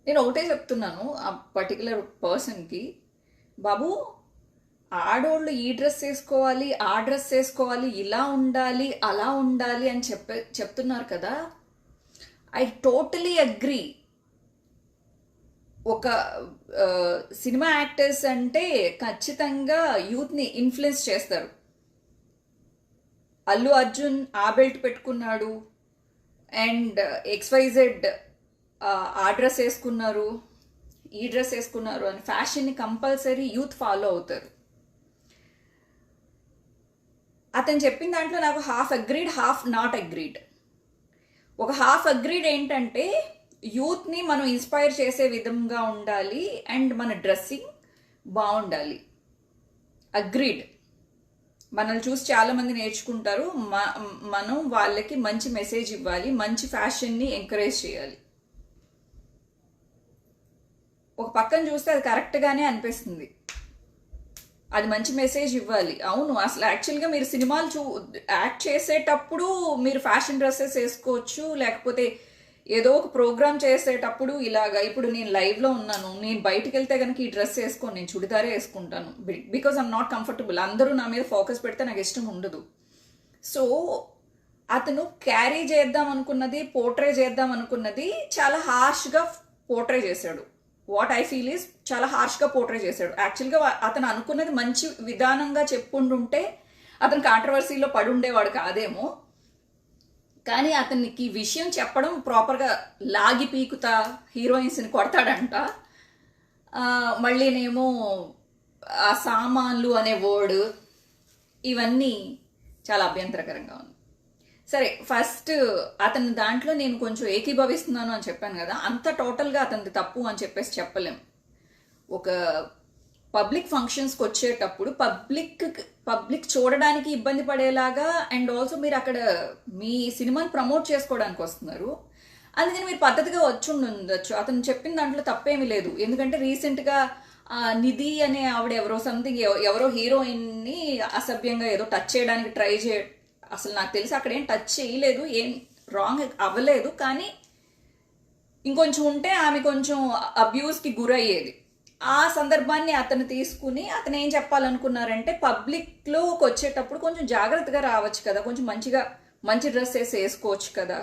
నేను ఒకటే చెప్తున్నాను ఆ పర్టికులర్ పర్సన్కి, బాబు ఆడోళ్ళు ఈ డ్రెస్ వేసుకోవాలి, ఆ డ్రెస్ వేసుకోవాలి, ఇలా ఉండాలి, అలా ఉండాలి అని చెప్తున్నారు కదా. I totally agree. ఒక సినిమా యాక్టర్స్ అంటే ఖచ్చితంగా యూత్ని ఇన్ఫ్లుయెన్స్ చేస్తారు. అల్లు అర్జున్ ఆ బెల్ట్ పెట్టుకున్నాడు అండ్ XYZ ఆ డ్రెస్ వేసుకున్నారు, ఈ డ్రెస్ వేసుకున్నారు అని ఫ్యాషన్ని కంపల్సరీ యూత్ ఫాలో అవుతారు. అతను చెప్పిన దాంట్లో నాకు half agreed, half not agreed. ఒక హాఫ్ అగ్రీడ్ ఏంటంటే యూత్ని మనం ఇన్స్పైర్ చేసే విధంగా ఉండాలి అండ్ మన డ్రెస్సింగ్ బాగుండాలి. అగ్రీడ్. మనల్ని చూసి చాలామంది నేర్చుకుంటారు. మనం వాళ్ళకి మంచి మెసేజ్ ఇవ్వాలి, మంచి ఫ్యాషన్ని ఎంకరేజ్ చేయాలి. ఒక పక్కన చూస్తే అది కరెక్ట్గానే అనిపిస్తుంది, అది మంచి మెసేజ్ ఇవ్వాలి. అవును, అసలు యాక్చువల్గా మీరు సినిమాలు యాక్ట్ చేసేటప్పుడు మీరు ఫ్యాషన్ డ్రెస్సెస్ వేసుకోవచ్చు, లేకపోతే ఏదో ఒక ప్రోగ్రామ్ చేసేటప్పుడు ఇలాగా. ఇప్పుడు నేను లైవ్లో ఉన్నాను, నేను బయటకు వెళ్తే కనుక ఈ డ్రెస్ వేసుకోను, నేను చుడిదారే వేసుకుంటాను. Because I'm not comfortable. అందరూ నా మీద ఫోకస్ పెడితే నాకు ఇష్టం ఉండదు. సో అతను క్యారీ చేద్దాం అనుకున్నది, పోర్ట్రే చేద్దాం అనుకున్నది చాలా హార్ష్గా పోర్ట్రే చేశాడు. వాట్ ఐ ఫీల్ ఈస్ చాలా హార్ష్గా పోర్ట్రే చేశాడు. యాక్చువల్గా అతను అనుకున్నది మంచి విధానంగా చెప్పుండుంటే అతను కాంట్రవర్సీలో పడుండేవాడు కాదేమో. కానీ అతనికి విషయం చెప్పడం ప్రాపర్గా లాగి పీకుతా హీరోయిన్స్ని కొడతాడంట. మళ్ళీనేమో ఆ సామాన్లు అనే వర్డ్, ఇవన్నీ చాలా అభ్యంతరకరంగా ఉంది. సరే, ఫస్ట్ అతని దాంట్లో నేను కొంచెం ఏకీభవిస్తున్నాను అని చెప్పాను కదా, అంత టోటల్గా అతనిది తప్పు అని చెప్పేసి చెప్పలేం. ఒక పబ్లిక్ ఫంక్షన్స్కి వచ్చేటప్పుడు పబ్లిక్ చూడడానికి ఇబ్బంది పడేలాగా, అండ్ ఆల్సో మీరు అక్కడ మీ సినిమాని ప్రమోట్ చేసుకోవడానికి వస్తున్నారు, అందుకని మీరు పద్ధతిగా వచ్చి ఉండొచ్చు. అతను చెప్పిన దాంట్లో తప్పేమీ లేదు. ఎందుకంటే రీసెంట్గా నిధి అనే ఆవిడ ఎవరో హీరోయిన్ని అసభ్యంగా ఏదో టచ్ చేయడానికి ట్రై అసలు నాకు తెలిసి అక్కడ ఏం టచ్ చేయలేదు, ఏం రాంగ్ అవ్వలేదు. కానీ ఇంకొంచెం ఉంటే ఆమె కొంచెం అబ్యూస్కి గురయ్యేది. ఆ సందర్భాన్ని అతను తీసుకుని అతను ఏం చెప్పాలనుకున్నారంటే, పబ్లిక్లోకి వచ్చేటప్పుడు కొంచెం జాగ్రత్తగా రావచ్చు కదా, కొంచెం మంచి డ్రెస్ వేసుకోవచ్చు కదా,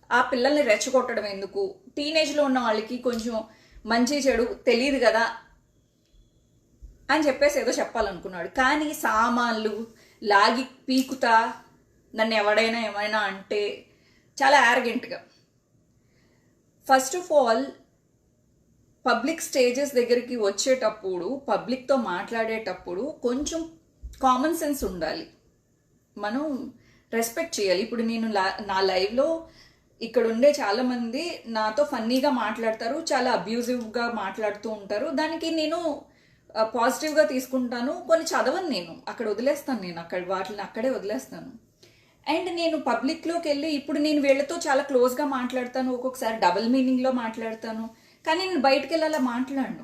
ఆ పిల్లల్ని రెచ్చగొట్టడం ఎందుకు, టీనేజ్లో ఉన్న వాళ్ళకి కొంచెం మంచి చెడు తెలియదు కదా అని చెప్పేసి ఏదో చెప్పాలనుకున్నాడు. కానీ సామాన్లు లాగి పీకుతా నన్ను ఎవడైనా ఏమైనా అంటే చాలా యారగెంట్గా. First of all, public stages దగ్గరికి వచ్చేటప్పుడు, పబ్లిక్తో మాట్లాడేటప్పుడు కొంచెం కామన్ సెన్స్ ఉండాలి, మనం రెస్పెక్ట్ చేయాలి. ఇప్పుడు నేను నా లైవ్లో ఇక్కడ ఉండే చాలామంది నాతో ఫన్నీగా మాట్లాడతారు, చాలా అబ్యూజివ్గా మాట్లాడుతూ ఉంటారు. దానికి నేను పాజిటివ్గా తీసుకుంటాను. కొన్ని చదవను, నేను అక్కడ వదిలేస్తాను, నేను వాటిని అక్కడే వదిలేస్తాను. అండ్ నేను పబ్లిక్లోకి వెళ్ళి ఇప్పుడు నేను వీళ్ళతో చాలా క్లోజ్గా మాట్లాడతాను, ఒక్కొక్కసారి డబుల్ మీనింగ్లో మాట్లాడతాను, కానీ నేను బయటకు వెళ్ళాలా మాట్లాడను.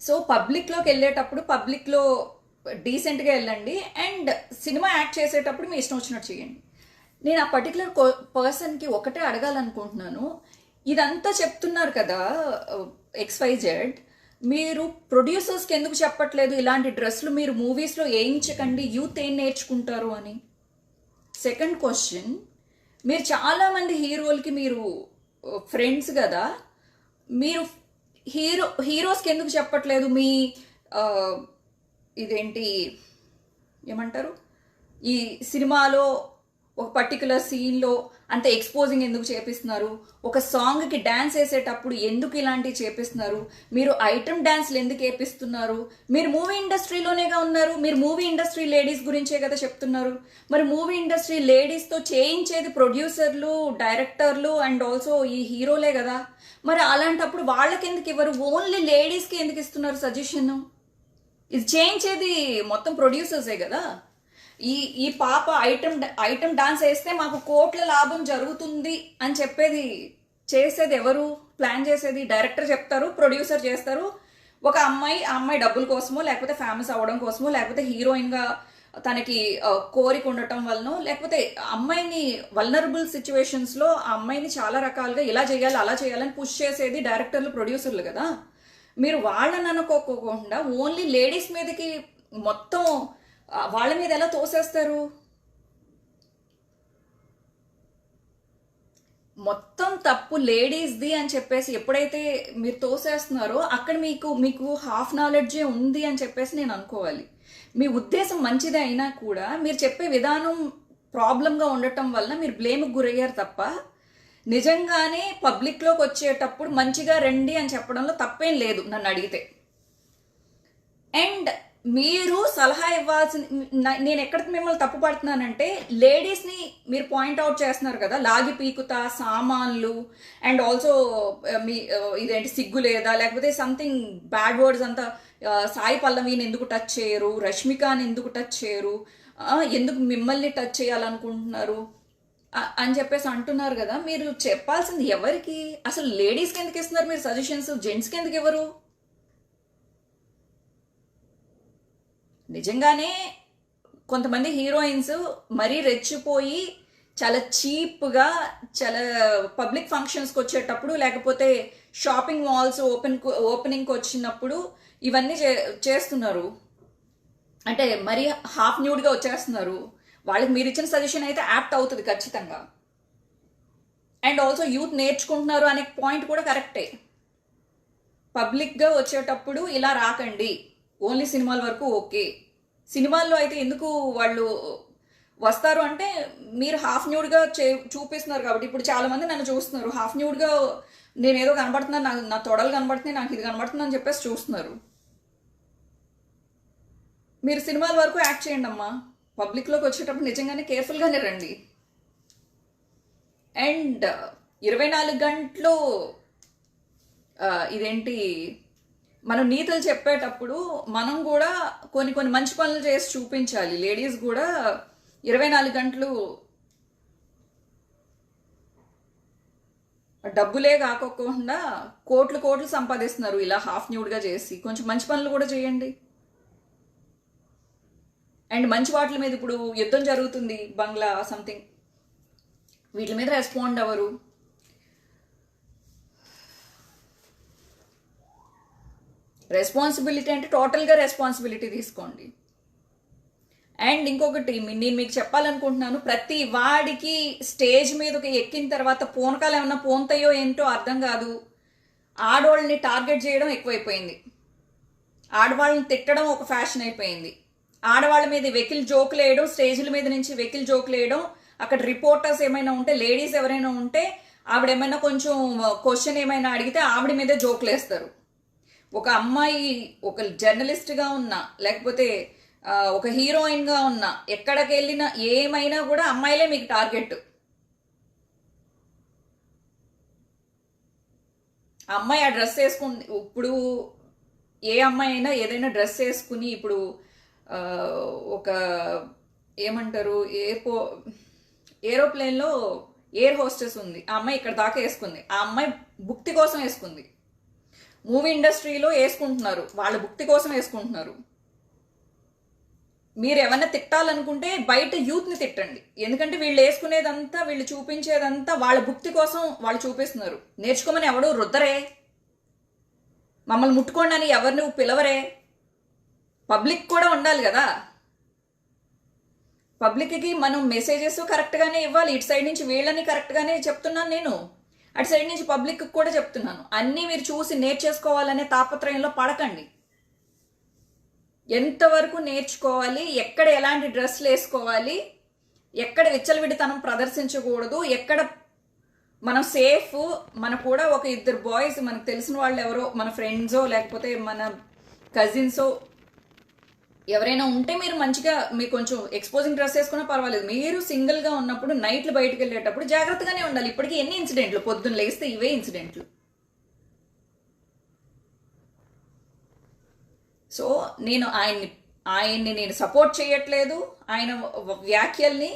సో పబ్లిక్లోకి వెళ్ళేటప్పుడు పబ్లిక్లో డీసెంట్గా వెళ్ళండి, అండ్ సినిమా యాక్ట్ చేసేటప్పుడు మీ ఇష్టం వచ్చినట్టు చేయండి. నేను ఆ పర్టికులర్ పర్సన్కి ఒకటే అడగాలనుకుంటున్నాను, ఇదంతా చెప్తున్నారు కదా XYZ, మీరు ప్రొడ్యూసర్స్కి ఎందుకు చెప్పట్లేదు ఇలాంటి డ్రెస్సులు మీరు మూవీస్లో వేయించకండి, యూత్ ఏం నేర్చుకుంటారు అని. సెకండ్ క్వశ్చన్, మీరు చాలామంది హీరోలకి మీరు ఫ్రెండ్స్ కదా, మీరు హీరోస్కి ఎందుకు చెప్పట్లేదు మీ ఇదేంటి ఏమంటారు, ఈ సినిమాలో ఒక పర్టికులర్ సీన్లో అంత ఎక్స్పోజింగ్ ఎందుకు చేపిస్తున్నారు, ఒక సాంగ్కి డ్యాన్స్ వేసేటప్పుడు ఎందుకు ఇలాంటివి చేపిస్తున్నారు, మీరు ఐటమ్ డ్యాన్స్లు ఎందుకు వేపిస్తున్నారు, మీరు మూవీ ఇండస్ట్రీలోనేగా ఉన్నారు, మీరు మూవీ ఇండస్ట్రీ లేడీస్ గురించే కదా చెప్తున్నారు. మరి మూవీ ఇండస్ట్రీ లేడీస్తో చేయించేది ప్రొడ్యూసర్లు, డైరెక్టర్లు అండ్ ఆల్సో ఈ హీరోలే కదా. మరి అలాంటప్పుడు వాళ్ళకి ఎందుకు ఇవ్వరు, ఓన్లీ లేడీస్కి ఎందుకు ఇస్తున్నారు సజెషన్? ఇది చేయించేది మొత్తం ప్రొడ్యూసర్సే కదా. ఈ పాప ఐటమ్ డాన్స్ వేస్తే మాకు కోట్ల లాభం జరుగుతుంది అని చేసేది ఎవరు? ప్లాన్ చేసేది డైరెక్టర్ చెప్తారు, ప్రొడ్యూసర్ చేస్తారు. ఒక అమ్మాయి డబ్బుల కోసమో, లేకపోతే ఫేమస్ అవ్వడం కోసమో, లేకపోతే హీరోయిన్గా తనకి కోరిక ఉండటం వలన, లేకపోతే అమ్మాయిని వల్నరబుల్ సిచ్యువేషన్స్లో ఆ అమ్మాయిని చాలా రకాలుగా ఇలా చేయాలి అలా చేయాలని పుష్ చేసేది డైరెక్టర్లు, ప్రొడ్యూసర్లు కదా. మీరు వాళ్ళని అనుకోకుండా ఓన్లీ లేడీస్ మీదకి మొత్తం వాళ్ళ మీద ఎలా తోసేస్తారు? మొత్తం తప్పు లేడీస్ది అని చెప్పేసి ఎప్పుడైతే మీరు తోసేస్తున్నారో అక్కడ మీకు హాఫ్ నాలెడ్జే ఉంది అని చెప్పేసి నేను అనుకోవాలి. మీ ఉద్దేశం మంచిదే అయినా కూడా మీరు చెప్పే విధానం ప్రాబ్లంగా ఉండటం వల్ల మీరు బ్లేమ్కి గురయ్యారు తప్ప నిజంగానే పబ్లిక్లోకి వచ్చేటప్పుడు మంచిగా రండి అని చెప్పడంలో తప్పేం లేదు నన్ను అడిగితే. అండ్ మీరు సలహా ఇవ్వాల్సిన, నేను ఎక్కడికి మిమ్మల్ని తప్పు పడుతున్నానంటే లేడీస్ని మీరు పాయింట్అవుట్ చేస్తున్నారు కదా, లాగి పీకుతా సామాన్లు అండ్ ఆల్సో మీ ఇదేంటి సిగ్గు లేదా, లేకపోతే సంథింగ్ బ్యాడ్ వర్డ్స్ అంతా, సాయి పల్లవిని ఎందుకు టచ్ చేయరు, రష్మికని ఎందుకు టచ్ చేయరు, ఎందుకు మిమ్మల్ని టచ్ చేయాలనుకుంటున్నారు అని చెప్పేసి అంటున్నారు కదా. మీరు చెప్పాల్సింది ఎవరికి? అసలు లేడీస్కి ఎందుకు ఇస్తున్నారు మీరు సజెషన్స్, జెంట్స్కి ఎందుకు ఇవ్వరు? నిజంగానే కొంతమంది హీరోయిన్స్ మరీ రెచ్చిపోయి చాలా చీప్గా, చాలా పబ్లిక్ ఫంక్షన్స్కి వచ్చేటప్పుడు, లేకపోతే షాపింగ్ మాల్స్ ఓపెనింగ్కి వచ్చినప్పుడు ఇవన్నీ చేస్తున్నారు. అంటే మరీ హాఫ్ న్యూడ్గా వచ్చేస్తున్నారు. వాళ్ళకి మీరు ఇచ్చిన సజెషన్ అయితే యాప్ట్ అవుతుంది ఖచ్చితంగా. అండ్ ఆల్సో యూత్ నేర్చుకుంటున్నారు అనే పాయింట్ కూడా కరెక్టే. పబ్లిక్గా వచ్చేటప్పుడు ఇలా రాకండి, ఓన్లీ సినిమాల వరకు ఓకే. సినిమాల్లో అయితే ఎందుకు వాళ్ళు వస్తారు అంటే మీరు హాఫ్ న్యూడ్గా చూపిస్తున్నారు కాబట్టి. ఇప్పుడు చాలామంది నన్ను చూస్తున్నారు హాఫ్ న్యూడ్గా, నేను ఏదో కనబడుతున్నాను, నా తొడలు కనబడుతున్నాయి, నాకు ఇది కనబడుతుంది అని చెప్పేసి చూస్తున్నారు. మీరు సినిమాల వరకు యాక్ట్ చేయండి అమ్మా, పబ్లిక్లోకి వచ్చేటప్పుడు నిజంగానే కేర్ఫుల్గానే రండి. అండ్ 24 గంటలు ఇదేంటి, మనం నీతులు చెప్పేటప్పుడు మనం కూడా కొన్ని మంచి పనులు చేసి చూపించాలి. లేడీస్ కూడా 24 గంటలు డబ్బులే కాకోకుండా కోట్లు సంపాదిస్తున్నారు ఇలా హాఫ్ న్యూడ్గా చేసి. కొంచెం మంచి పనులు కూడా చేయండి. అండ్ మంచి వాటి మీద ఇప్పుడు యుద్ధం జరుగుతుంది, బంగ్లా సంథింగ్, వీటి మీద రెస్పాండ్ అవ్వరు. రెస్పాన్సిబిలిటీ అంటే టోటల్గా రెస్పాన్సిబిలిటీ తీసుకోండి. అండ్ ఇంకొకటి నేను మీకు చెప్పాలనుకుంటున్నాను, ప్రతి వాడికి స్టేజ్ మీదకి ఎక్కిన తర్వాత పూనకాలు ఏమన్నా పోంతాయో ఏంటో అర్థం కాదు, ఆడవాళ్ళని టార్గెట్ చేయడం ఎక్కువైపోయింది, ఆడవాళ్ళని తిట్టడం ఒక ఫ్యాషన్ అయిపోయింది, ఆడవాళ్ళ మీద వెకిల్ జోకులు వేయడం, స్టేజ్ల మీద నుంచి వెకిల్ జోకులు వేయడం. అక్కడ రిపోర్టర్స్ ఏమైనా ఉంటే, లేడీస్ ఎవరైనా ఉంటే ఆవిడ ఏమైనా కొంచెం క్వశ్చన్ ఏమైనా అడిగితే ఆవిడ మీదే జోకులు వేస్తారు. ఒక అమ్మాయి ఒక జర్నలిస్ట్గా ఉన్నా, లేకపోతే ఒక హీరోయిన్గా ఉన్నా, ఎక్కడికి వెళ్ళినా ఏమైనా కూడా అమ్మాయిలే మీకు టార్గెట్. అమ్మాయి ఆ డ్రెస్ వేసుకుని, ఇప్పుడు ఏ అమ్మాయి అయినా ఏదైనా డ్రెస్ వేసుకుని, ఇప్పుడు ఒక ఏమంటారు ఏరోప్లేన్లో ఎయిర్ హోస్టెస్ ఉంది, ఆ అమ్మాయి ఇక్కడ దాకా వేసుకుంది, ఆ అమ్మాయి భుక్తి కోసం వేసుకుంది. మూవీ ఇండస్ట్రీలో వేసుకుంటున్నారు, వాళ్ళ భుక్తి కోసం వేసుకుంటున్నారు. మీరు ఏమన్నా తిట్టాలనుకుంటే బయట యూత్ని తిట్టండి, ఎందుకంటే వీళ్ళు వేసుకునేదంతా, వీళ్ళు చూపించేదంతా వాళ్ళ భుక్తి కోసం వాళ్ళు చూపిస్తున్నారు. నేర్చుకోమని ఎవడు రుద్దరే, మమ్మల్ని ముట్టుకోండి అని ఎవరిని పిలవరే. పబ్లిక్ కూడా ఉండాలి కదా, పబ్లిక్కి మనం మెసేజెస్ కరెక్ట్గానే ఇవ్వాలి. ఇటు సైడ్ నుంచి వీళ్ళని కరెక్ట్గానే చెప్తున్నాను నేను, అటు సైడ్ నుంచి పబ్లిక్ కూడా చెప్తున్నాను. అన్నీ మీరు చూసి నేర్చేసుకోవాలనే తాపత్రయంలో పడకండి. ఎంతవరకు నేర్చుకోవాలి, ఎక్కడ ఎలాంటి డ్రెస్సులు వేసుకోవాలి, ఎక్కడ విచ్చలవిడితనం ప్రదర్శించకూడదు, ఎక్కడ మనం సేఫ్. మన కూడా ఒక 2 బాయ్స్ మనకు తెలిసిన వాళ్ళు ఎవరో, మన ఫ్రెండ్సో లేకపోతే మన కజిన్సో ఎవరైనా ఉంటే మీరు మంచిగా, మీకు కొంచెం ఎక్స్పోజింగ్ డ్రెస్ వేసుకున్నా పర్వాలేదు. మీరు సింగిల్గా ఉన్నప్పుడు నైట్లు బయటకు వెళ్ళేటప్పుడు జాగ్రత్తగానే ఉండాలి. ఇప్పటికీ ఎన్ని ఇన్సిడెంట్లు, పొద్దున్న లేస్తే ఇవే ఇన్సిడెంట్లు. సో నేను ఆయన్ని నేను సపోర్ట్ చేయట్లేదు, ఆయన వ్యాఖ్యల్ని.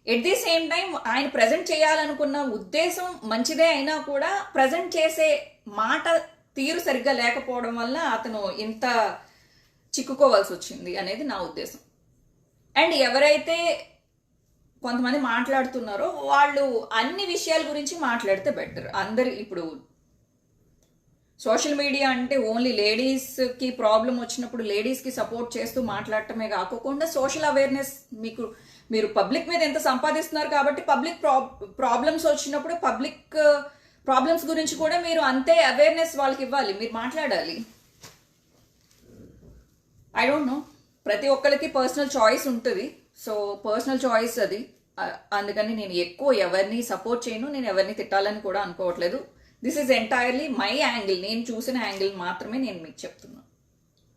ఎట్ ది సేమ్ టైం ఆయన ప్రజెంట్ చేయాలనుకున్న ఉద్దేశం మంచిదే అయినా కూడా ప్రజెంట్ చేసే మాట తీరు సరిగ్గా లేకపోవడం వల్ల అతను ఇంత చిక్కుకోవాల్సి వచ్చింది అనేది నా ఉద్దేశం. అండ్ ఎవరైతే కొంతమంది మాట్లాడుతున్నారో వాళ్ళు అన్ని విషయాల గురించి మాట్లాడితే బెటర్. అందరు ఇప్పుడు సోషల్ మీడియా అంటే ఓన్లీ లేడీస్కి ప్రాబ్లం వచ్చినప్పుడు లేడీస్కి సపోర్ట్ చేస్తూ మాట్లాడటమే కాకుండా సోషల్ అవేర్నెస్ మీరు పబ్లిక్ మీద ఎంత సంపాదిస్తున్నారు కాబట్టి పబ్లిక్ ప్రాబ్లమ్స్ వచ్చినప్పుడు పబ్లిక్ ప్రాబ్లమ్స్ గురించి కూడా మీరు అంతే అవేర్నెస్ వాళ్ళకి ఇవ్వాలి, మీరు మాట్లాడాలి. ఐ డోంట్ నో, ప్రతి ఒక్కరికి పర్సనల్ చాయిస్ ఉంటుంది. సో పర్సనల్ చాయిస్ అది. అందుకని నేను ఎక్కువ ఎవరిని సపోర్ట్ చేయను, నేను ఎవరిని తిట్టాలని కూడా అనుకోవట్లేదు. This is entirely my angle, నేను చూసిన యాంగిల్ మాత్రమే నేను మీకు చెప్తున్నాను.